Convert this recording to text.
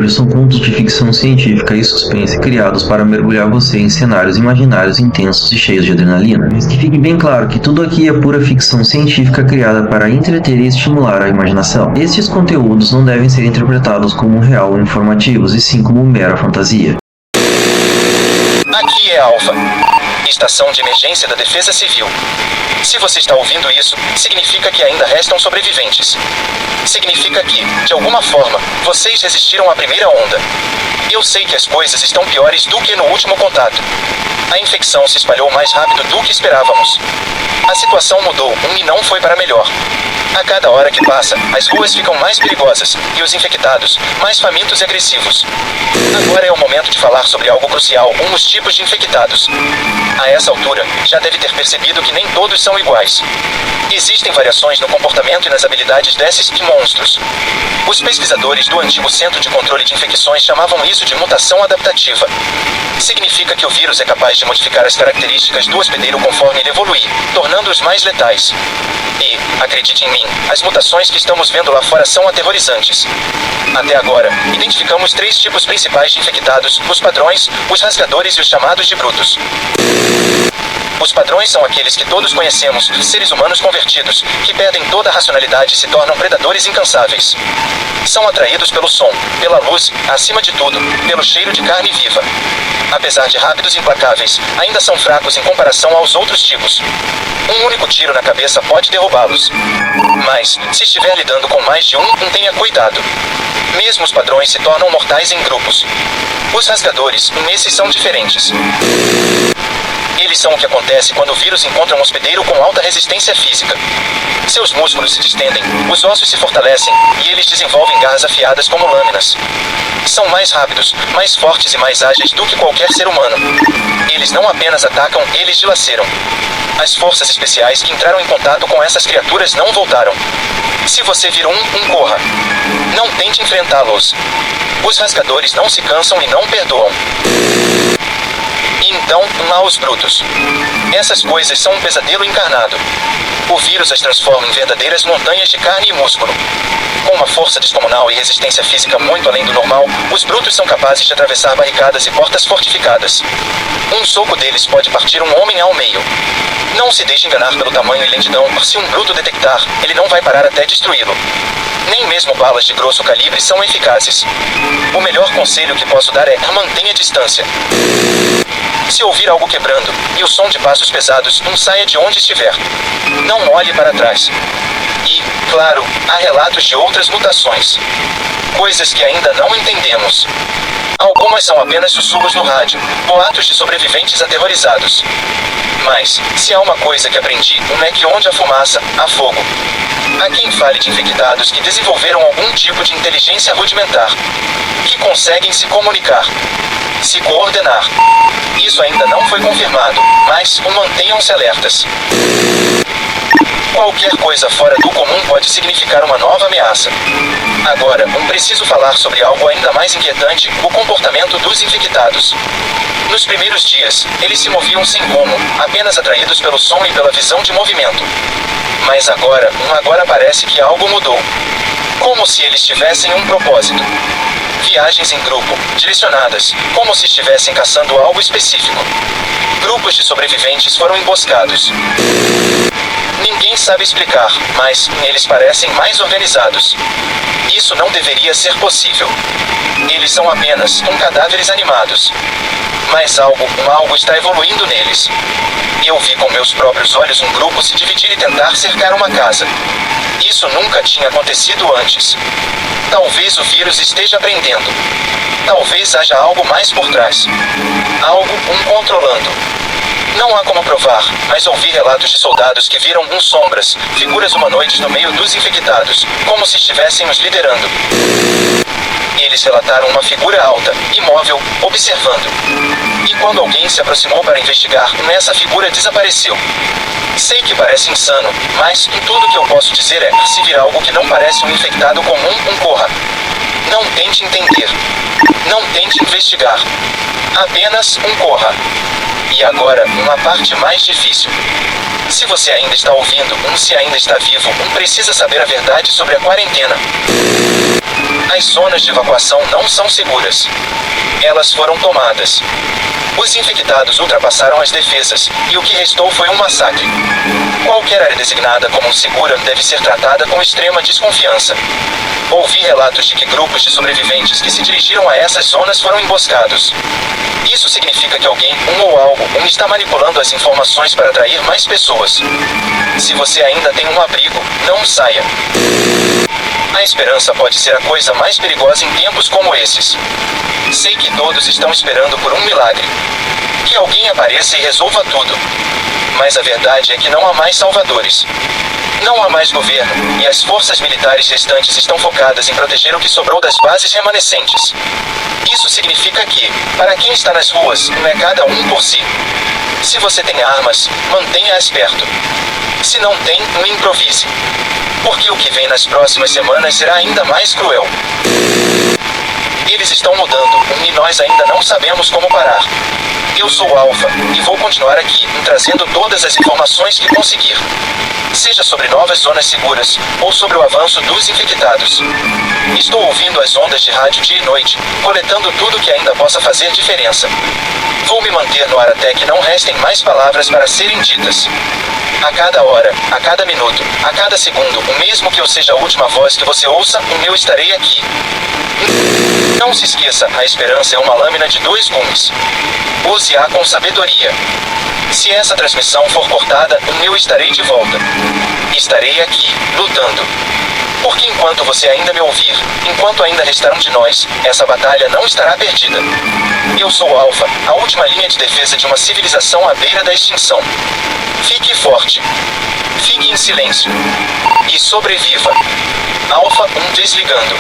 Infectadores são contos de ficção científica e suspense criados para mergulhar você em cenários imaginários intensos e cheios de adrenalina. Mas que fique bem claro que tudo aqui é pura ficção científica criada para entreter e estimular a imaginação. Estes conteúdos não devem ser interpretados como real ou informativos, e sim como mera fantasia. Aqui é Alpha, Estação de Emergência da Defesa Civil. Se você está ouvindo isso, significa que ainda restam sobreviventes. Significa que, de alguma forma, vocês resistiram à primeira onda. Eu sei que as coisas estão piores do que no último contato. A infecção se espalhou mais rápido do que esperávamos. A situação mudou e não foi para melhor. A cada hora que passa, as ruas ficam mais perigosas e os infectados mais famintos e agressivos. Agora é o momento de falar sobre algo crucial, os tipos de infectados. A essa altura, já deve ter percebido que nem todos são iguais. Existem variações no comportamento e nas habilidades desses monstros. Os pesquisadores do antigo Centro de Controle de Infecções chamavam isso de mutação adaptativa. Significa que o vírus é capaz de modificar as características do hospedeiro conforme ele evoluir, tornando-os mais letais. E, acredite em mim, as mutações que estamos vendo lá fora são aterrorizantes. Até agora, identificamos 3 tipos principais de infectados: os padrões, os rasgadores e os chamados de brutos. Os padrões são aqueles que todos conhecemos, seres humanos convertidos, que perdem toda a racionalidade e se tornam predadores incansáveis. São atraídos pelo som, pela luz, acima de tudo, pelo cheiro de carne viva. Apesar de rápidos e implacáveis, ainda são fracos em comparação aos outros tipos. Um único tiro na cabeça pode derrubá-los. Mas, se estiver lidando com mais de um, tenha cuidado. Mesmo os padrões se tornam mortais em grupos. Os rasgadores, esses são diferentes. Eles são o que acontece quando o vírus encontra um hospedeiro com alta resistência física. Seus músculos se distendem, os ossos se fortalecem, e eles desenvolvem garras afiadas como lâminas. São mais rápidos, mais fortes e mais ágeis do que qualquer ser humano. Eles não apenas atacam, eles dilaceram. As forças especiais que entraram em contato com essas criaturas não voltaram. Se você vir corra. Não tente enfrentá-los. Os rasgadores não se cansam e não perdoam. E então, aos brutos. Essas coisas são um pesadelo encarnado. O vírus as transforma em verdadeiras montanhas de carne e músculo. Com uma força descomunal e resistência física muito além do normal, os brutos são capazes de atravessar barricadas e portas fortificadas. Um soco deles pode partir um homem ao meio. Não se deixe enganar pelo tamanho e lentidão, se um bruto detectar, ele não vai parar até destruí-lo. Nem mesmo balas de grosso calibre são eficazes. O melhor conselho que posso dar é: mantenha distância. Se ouvir algo quebrando, e o som de passos pesados, saia de onde estiver. Não olhe para trás. E, claro, há relatos de outras mutações. Coisas que ainda não entendemos. Algumas são apenas sussurros no rádio, boatos de sobreviventes aterrorizados. Mas, se há uma coisa que aprendi, é que onde há fumaça, há fogo. Há quem fale de infectados que desenvolveram algum tipo de inteligência rudimentar, que conseguem se comunicar, se coordenar. Isso ainda não foi confirmado, mas mantenham-se alertas. Qualquer coisa fora do comum pode significar uma nova ameaça. Agora, preciso falar sobre algo ainda mais inquietante: o comportamento dos infectados. Nos primeiros dias, eles se moviam sem rumo, apenas atraídos pelo som e pela visão de movimento. Mas agora parece que algo mudou. Como se eles tivessem um propósito. Viagens em grupo, direcionadas, como se estivessem caçando algo específico. Grupos de sobreviventes foram emboscados. Ninguém sabe explicar, mas eles parecem mais organizados. Isso não deveria ser possível. Eles são apenas cadáveres animados. Mas algo está evoluindo neles. Eu vi com meus próprios olhos um grupo se dividir e tentar cercar uma casa. Isso nunca tinha acontecido antes. Talvez o vírus esteja aprendendo. Talvez haja algo mais por trás. Algo controlando. Não há como provar, mas ouvi relatos de soldados que viram sombras, figuras humanoides no meio dos infectados, como se estivessem os liderando. Eles relataram uma figura alta, imóvel, observando. E quando alguém se aproximou para investigar, essa figura desapareceu. Sei que parece insano, mas tudo que eu posso dizer é: se vir algo que não parece um infectado comum, corra. Não tente entender. Não tente investigar. Apenas corra. E agora, uma parte mais difícil. Se você ainda está ouvindo, se ainda está vivo, precisa saber a verdade sobre a quarentena. As zonas de evacuação informação não são seguras. Elas foram tomadas. Os infectados ultrapassaram as defesas, e o que restou foi um massacre. Qualquer área designada como segura deve ser tratada com extrema desconfiança. Ouvi relatos de que grupos de sobreviventes que se dirigiram a essas zonas foram emboscados. Isso significa que alguém, ou algo, está manipulando as informações para atrair mais pessoas. Se você ainda tem um abrigo, não saia. A esperança pode ser a coisa mais perigosa em tempos como esses. Sei que todos estão esperando por um milagre. Que alguém apareça e resolva tudo. Mas a verdade é que não há mais salvadores. Não há mais governo, e as forças militares restantes estão focadas em proteger o que sobrou das bases remanescentes. Isso significa que, para quem está nas ruas, não é cada um por si. Se você tem armas, mantenha-as perto. Se não tem, improvise. Porque o que vem nas próximas semanas será ainda mais cruel. Eles estão mudando, e nós ainda não sabemos como parar. Eu sou Alpha, e vou continuar aqui, trazendo todas as informações que conseguir. Seja sobre novas zonas seguras, ou sobre o avanço dos infectados. Estou ouvindo as ondas de rádio dia e noite, coletando tudo que ainda possa fazer diferença. Vou me manter no ar até que não restem mais palavras para serem ditas. A cada hora, a cada minuto, a cada segundo, mesmo que eu seja a última voz que você ouça, eu estarei aqui. Não se esqueça, a esperança é uma lâmina de 2 gumes. Use-a com sabedoria. Se essa transmissão for cortada, eu estarei de volta. Estarei aqui, lutando. Porque enquanto você ainda me ouvir, enquanto ainda restar um de nós, essa batalha não estará perdida. Eu sou Alpha, a última linha de defesa de uma civilização à beira da extinção. Fique forte. Fique em silêncio. E sobreviva. Alpha 1 desligando.